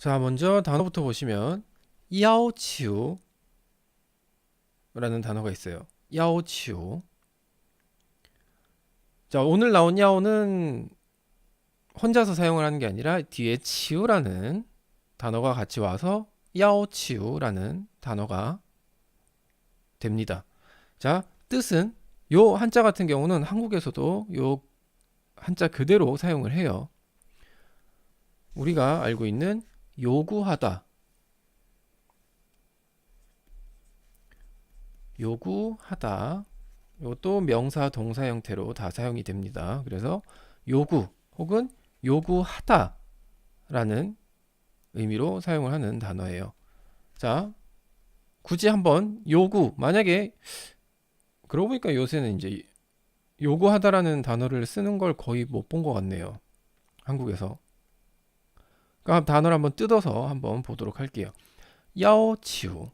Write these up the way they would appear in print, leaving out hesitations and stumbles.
자, 먼저 단어부터 보시면 야오치우라는 단어가 있어요. 야오치우. 자, 오늘 나온 야오는 혼자서 사용을 하는 게 아니라 뒤에 치우라는 단어가 같이 와서 야오치우라는 단어가 됩니다. 자, 뜻은 요 한자 같은 경우는 한국에서도 요 한자 그대로 사용을 해요. 우리가 알고 있는 요구하다, 요구하다. 이것도 명사, 동사 형태로 다 사용이 됩니다. 그래서 요구 혹은 요구하다라는 의미로 사용을 하는 단어예요. 자, 굳이 한번 요구, 만약에 그러고 보니까 요새는 이제 요구하다라는 단어를 쓰는 걸 거의 못 본 것 같네요. 한국에서. 그러니까 단어를 한번 뜯어서 한번 보도록 할게요. 야오치우.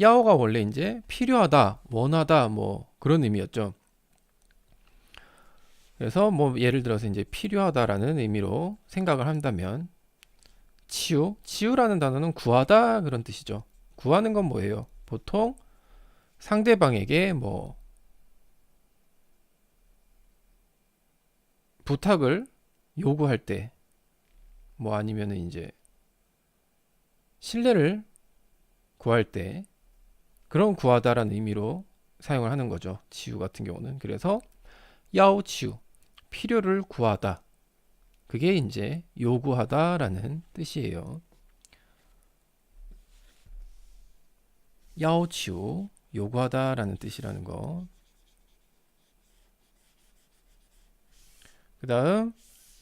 야오가 원래 이제 필요하다, 원하다 뭐 그런 의미였죠. 그래서 뭐 예를 들어서 이제 필요하다라는 의미로 생각을 한다면 치유라는 단어는 구하다 그런 뜻이죠. 구하는 건 뭐예요? 보통 상대방에게 뭐 부탁을 요구할 때, 뭐 아니면은 이제 신뢰를 구할 때 그런 구하다라는 의미로 사용을 하는 거죠. 치유 같은 경우는. 그래서 야오치유, 필요를 구하다. 그게 이제 요구하다라는 뜻이에요. 야오치유, 요구하다라는 뜻이라는 거. 그 다음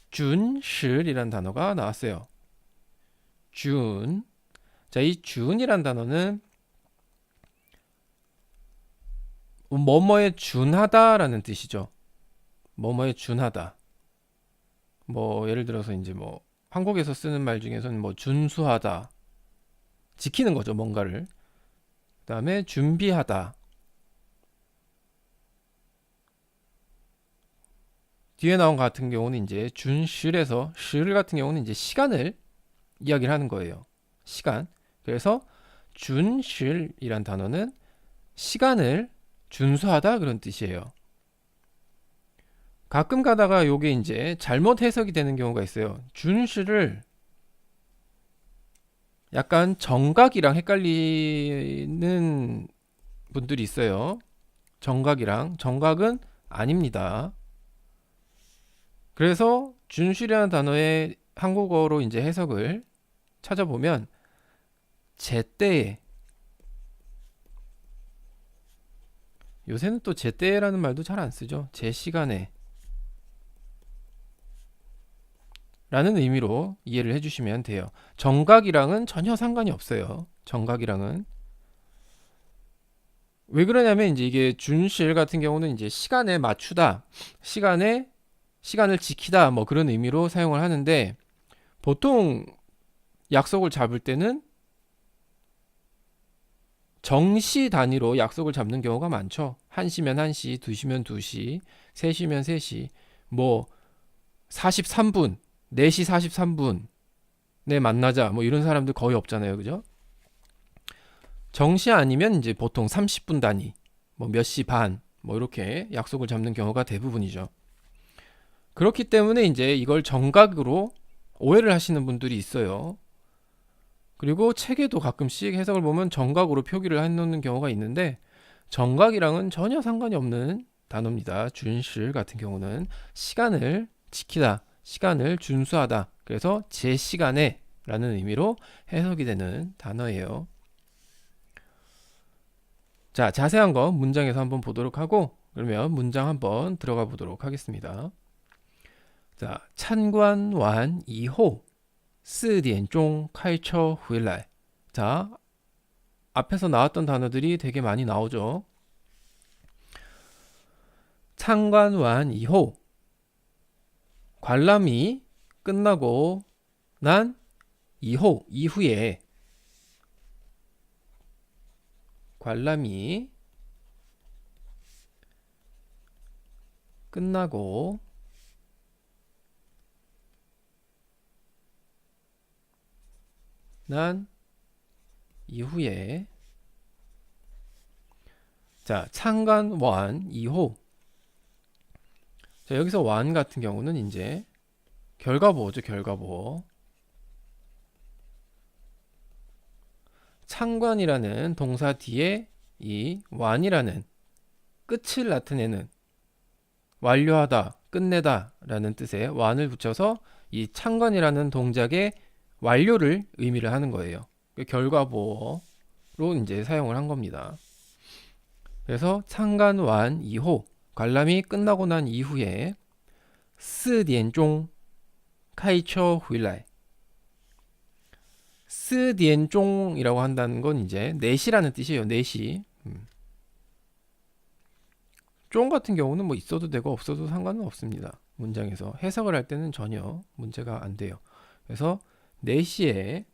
준실이라는 단어가 나왔어요. 준. 자, 이 준이란 단어는 뭐뭐에 준하다라는 뜻이죠. 뭐뭐에 준하다. 뭐 예를 들어서 이제 뭐 한국에서 쓰는 말 중에서는 뭐 준수하다. 지키는 거죠, 뭔가를. 그다음에 준비하다. 뒤에 나온 것 같은 경우는 이제 준실에서 실 같은 경우는 이제 시간을 이야기를 하는 거예요. 시간. 그래서 준실이란 단어는 시간을 준수하다 그런 뜻이에요. 가끔 가다가 요게 이제 잘못 해석이 되는 경우가 있어요. 준실을 약간 정각이랑 헷갈리는 분들이 있어요. 정각은 아닙니다. 그래서 준실이라는 단어의 한국어로 이제 해석을 찾아보면 제때에, 요새는 또 제때라는 말도 잘 안 쓰죠. 제 시간에 라는 의미로 이해를 해주시면 돼요. 정각이랑은 전혀 상관이 없어요. 정각이랑은. 왜 그러냐면 이제 이게 준실 같은 경우는 이제 시간에 맞추다, 시간을 지키다 뭐 그런 의미로 사용을 하는데 보통 약속을 잡을 때는 정시 단위로 약속을 잡는 경우가 많죠. 1시면 1시, 2시면 2시, 3시면 3시, 뭐 43분, 4시 43분에 만나자 뭐 이런 사람들 거의 없잖아요. 그죠? 정시 아니면 이제 보통 30분 단위, 뭐 몇 시 반, 뭐 이렇게 약속을 잡는 경우가 대부분이죠. 그렇기 때문에 이제 이걸 정각으로 오해를 하시는 분들이 있어요. 그리고 책에도 가끔씩 해석을 보면 정각으로 표기를 해놓는 경우가 있는데 정각이랑은 전혀 상관이 없는 단어입니다. 준실 같은 경우는 시간을 지키다, 시간을 준수하다. 그래서 제 시간에 라는 의미로 해석이 되는 단어예요. 자, 자세한 거 문장에서 한번 보도록 하고 그러면 문장 한번 들어가 보도록 하겠습니다. 자, 参观完以后 4点钟 开车回来. 자, 앞에서 나왔던 단어들이 되게 많이 나오죠. 参观完以后 관람이 끝나고 난 이후에 관람이 끝나고 난 이후에 자, 창간 완 이후. 자, 여기서 완 같은 경우는 이제 결과보호죠, 결과보호. 창관이라는 동사 뒤에 이 완이라는 끝을 나타내는 완료하다, 끝내다 라는 뜻의 완을 붙여서 이 창관이라는 동작의 완료를 의미를 하는 거예요. 결과보호로 이제 사용을 한 겁니다. 그래서 창간 완 이후, 관람이 끝나고 난 이후에 4点钟 开车回来 4点钟이라고 한다는 건 이제 4시라는 뜻이에요. 4시. 쫑 같은 경우는 뭐 있어도 되고 없어도 상관은 없습니다. 문장에서 해석을 할 때는 전혀 문제가 안 돼요. 그래서 4시에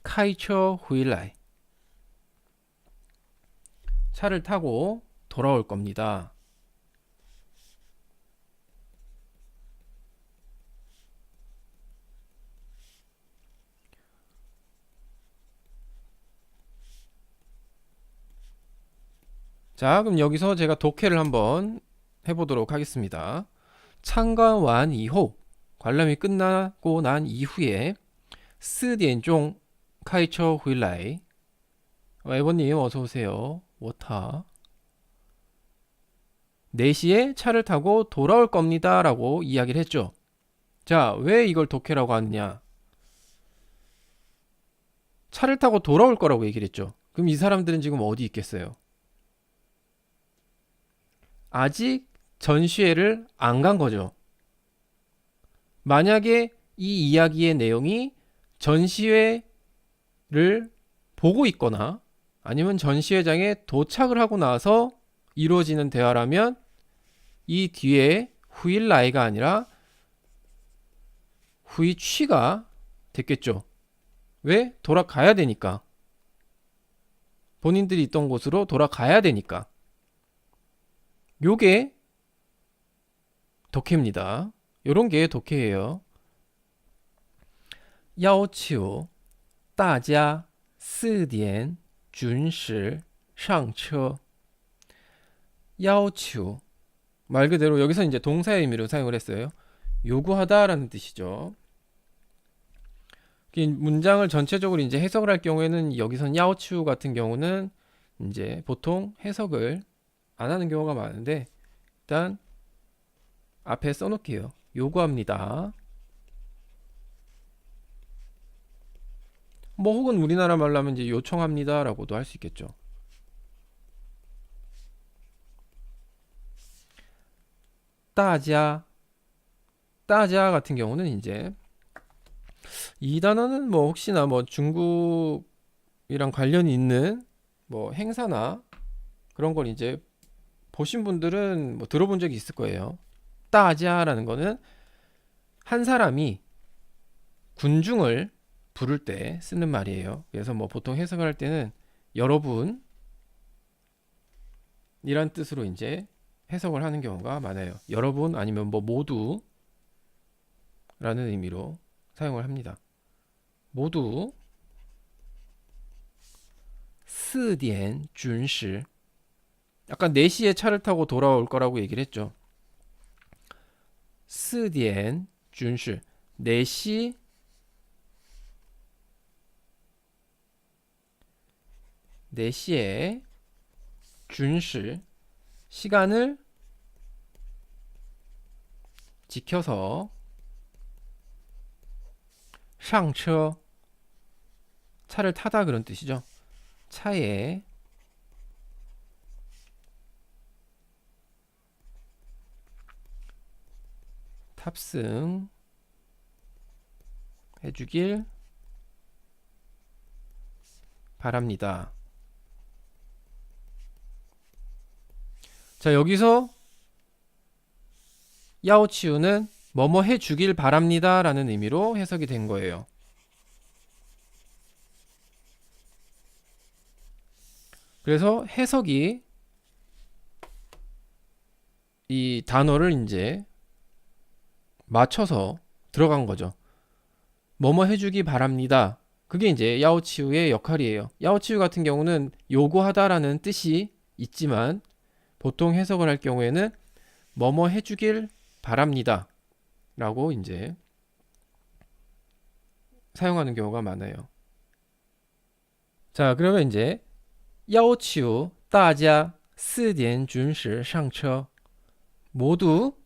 开车回来 차를 타고 돌아올 겁니다. 자, 그럼 여기서 제가 독해를 한번 해보도록 하겠습니다. 참관完 이후, 관람이 끝나고 난 이후에 4点钟 开车回来 에버님 어서오세요. 워타 4시에 차를 타고 돌아올 겁니다 라고 이야기를 했죠. 자, 왜 이걸 독해라고 하느냐? 차를 타고 돌아올 거라고 얘기를 했죠. 그럼 이 사람들은 지금 어디 있겠어요? 아직 전시회를 안 간 거죠. 만약에 이 이야기의 내용이 전시회를 보고 있거나 아니면 전시회장에 도착을 하고 나서 이루어지는 대화라면 이 뒤에 후일라이가 아니라 후이취가 됐겠죠. 왜? 돌아가야 되니까. 본인들이 있던 곳으로 돌아가야 되니까. 요게 독해입니다. 요런 게 독해예요. 要求大家4点准时上车. 要求말 그대로 여기서 이제 동사의 의미로 사용을 했어요. 요구하다라는 뜻이죠. 문장을 전체적으로 이제 해석을 할 경우에는 여기선 야오추 같은 경우는 이제 보통 해석을 안 하는 경우가 많은데 일단 앞에 써놓을게요. 요구합니다. 뭐 혹은 우리나라 말로 하면 이제 요청합니다 라고도 할 수 있겠죠. 따자 같은 경우는 이제 이 단어는 뭐 혹시나 뭐 중국이랑 관련이 있는 뭐 행사나 그런 걸 이제 보신 분들은 뭐 들어본 적이 있을 거예요. 따자라는 거는 한 사람이 군중을 부를 때 쓰는 말이에요. 그래서 뭐 보통 해석을 할 때는 여러분 이란 뜻으로 이제 해석을 하는 경우가 많아요. 여러분 아니면 뭐 모두 라는 의미로 사용을 합니다. 모두 4点准时 아까 4시에 차를 타고 돌아올 거라고 얘기를 했죠. 4点准时 4시 4시에 准时 시간을 지켜서 上车 차를 타다 그런 뜻이죠. 차에 탑승 해주길 바랍니다. 자, 여기서 야오치우는 뭐뭐 해주길 바랍니다 라는 의미로 해석이 된 거예요. 그래서 해석이 이 단어를 이제 맞춰서 들어간 거죠. 뭐뭐 해주기 바랍니다. 그게 이제 야오치우의 역할이에요. 야오치우 같은 경우는 요구하다라는 뜻이 있지만 보통 해석을 할 경우에는 뭐뭐 해주길 바랍니다. 라고 이제 사용하는 경우가 많아요. 자, 그러면 이제 要求大家4点准时上车. 모두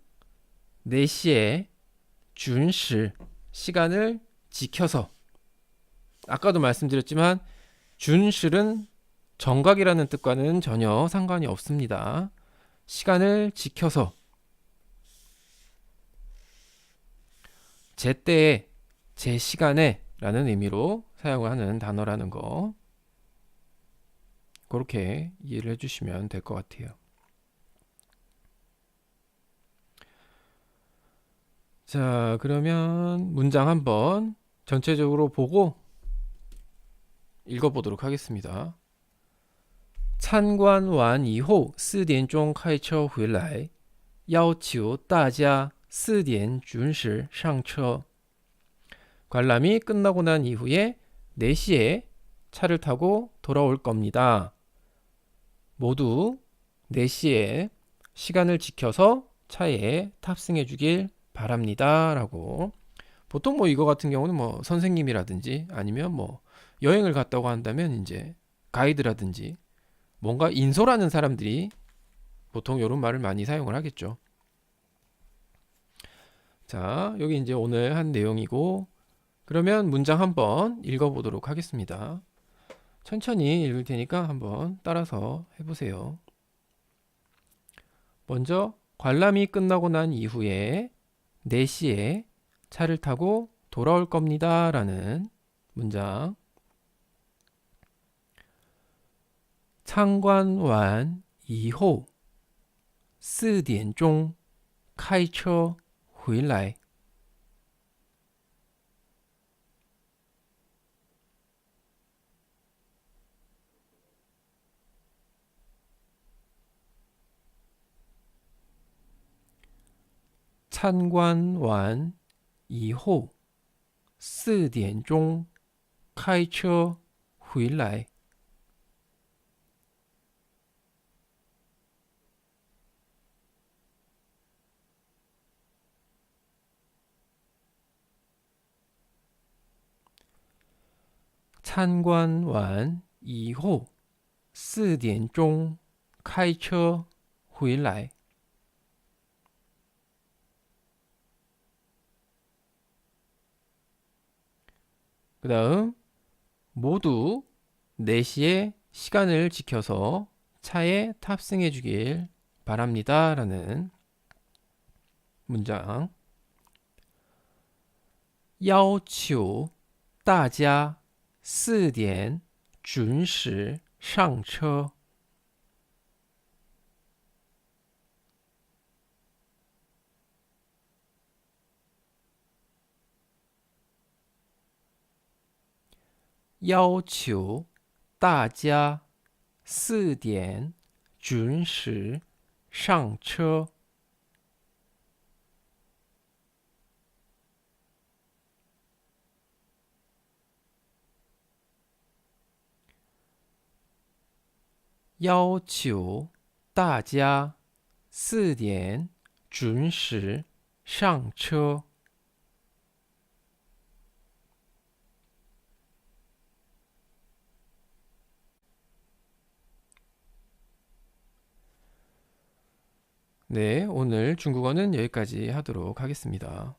4시에 准时 시간을 지켜서. 아까도 말씀드렸지만 准时는 정각이라는 뜻과는 전혀 상관이 없습니다. 시간을 지켜서 제때에 제 시간에 라는 의미로 사용을 하는 단어라는 거 그렇게 이해를 해주시면 될 것 같아요. 자, 그러면 문장 한번 전체적으로 보고 읽어보도록 하겠습니다. 参观完以后4点钟开车回来要求大家4点准时上车. 관람이 끝나고 난 이후에 4시에 차를 타고 돌아올 겁니다. 모두 4시에 시간을 지켜서 차에 탑승해 주길 바랍니다. 라고. 보통 뭐 이거 같은 경우는 뭐 선생님이라든지 아니면 뭐 여행을 갔다고 한다면 이제 가이드라든지 뭔가 인솔하는 사람들이 보통 이런 말을 많이 사용을 하겠죠. 자, 여기 이제 오늘 한 내용이고, 그러면 문장 한번 읽어보도록 하겠습니다. 천천히 읽을 테니까 한번 따라서 해보세요. 먼저 관람이 끝나고 난 이후에 4시에 차를 타고 돌아올 겁니다. 라는 문장. 参观完以后4点钟开车回来.参观完以后4点钟开车回来.参观完以后4点钟开车回来. 그 다음 모두 4시에 시간을 지켜서 차에 탑승해 주길 바랍니다. 라는 문장. 要求大家4点准时上车. "要求大家4点准时上车." "要求大家4点准时上车." 네, 오늘 중국어는 여기까지 하도록 하겠습니다.